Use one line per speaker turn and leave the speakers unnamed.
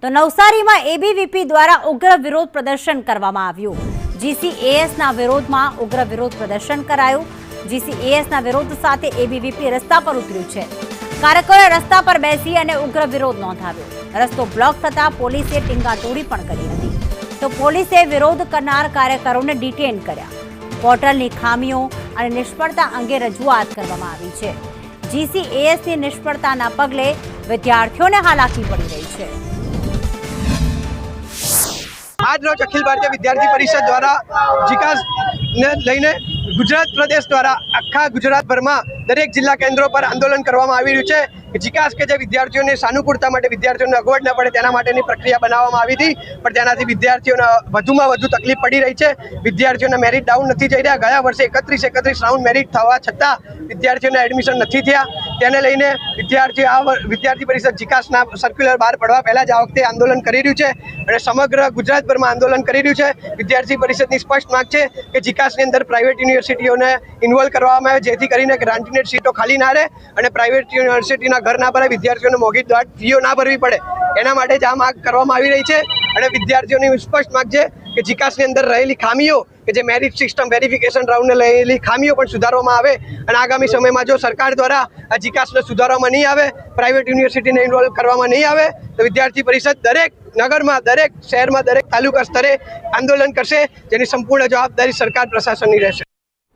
તો નવસારીમાં એબીવીપી દ્વારા ઉગ્ર વિરોધ પ્રદર્શન કરવામાં આવ્યું। જીસીએસના વિરોધમાં ઉગ્ર વિરોધ પ્રદર્શન કરાયું। જીસીએસના વિરોધ સાથે એબીવીપી રસ્તા પર ઉતર્યું છે। કાર્યકરોએ રસ્તા પર બેસી અને ઉગ્ર વિરોધ નોંધાવ્યો। રસ્તો બ્લોક થતા પોલીસે ટીંગાટોળી પણ કરી હતી। તો પોલીસે વિરોધ કરનાર કાર્યકરોને ડિટેન કર્યા। પોર્ટલની ખામીઓ અને નિષ્ફળતા અંગે રજૂઆત કરવામાં આવી છે। જીસીએસની નિષ્ફળતાના પગલે વિદ્યાર્થીઓને હાલાકી પડી રહી છે।
आज रोज अखिल भारतीय विद्यार्थी परिषद द्वारा जिकास ने लईने गुजरात प्रदेश द्वारा आखा गुजरात भर में दरेक जिला केन्द्रों पर आंदोलन करवामां आवी रह्युं छे। जिकास के जे विद्यार्थीओने सानुकूलता माटे विद्यार्थीओने अगवड न पड़े तेना माटेनी प्रक्रिया बनाववामां आवी हती, पण तेनाथी विद्यार्थीओने वधुमां वधु तकलीफ पड़ी रही है। विद्यार्थीओने मेरिट डाउन नथी जई रह्या। गया वर्षे 31 राउंड मेरिट थवा छतां विद्यार्थीओने एडमिशन नथी थया। तेने लईने विद्यार्थी परिषद जिकासना सर्क्युलर बहार पड़वा पहला ज आ वखते आंदोलन करी रह्युं छे अने समग्र गुजरातभर में आंदोलन करी रह्युं छे। विद्यार्थी परिषदनी स्पष्ट मांग छे के जिकासनी अंदर प्राइवेट युनिवर्सिटीओने इन्वोल्व करवामां आवे, जेथी करीने ग्रांटीनेट सीटो खाली ना रहे अने प्राइवेट युनिवर्सिटीना घर ना भराय, विद्यार्थीओने मोंघी फीओ ना भरवी पड़े। एना माटे ज आ मांग करवामां आवी रही छे अने विद्यार्थीओनी स्पष्ट मांग छे के जिकासनी अंदर रहेली खामीओ के जे मेरिट सिस्टम वेरिफिकेशन राउंड ने लयेली खामीओ पण सुधारवामां आवे अने आगामी समयमां जो सरकार द्वारा आ जिकासने सुधारवामां नहीं आवे, प्राइवेट युनिवर्सिटीने इन्वोल्व करवामां नहीं आवे तो विद्यार्थी परिषद दरेक नगर में, दरेक शहर में, दरेक तालुका स्तरे आंदोलन करशे, जेनी संपूर्ण जवाबदारी सरकार प्रशासननी रहेशे।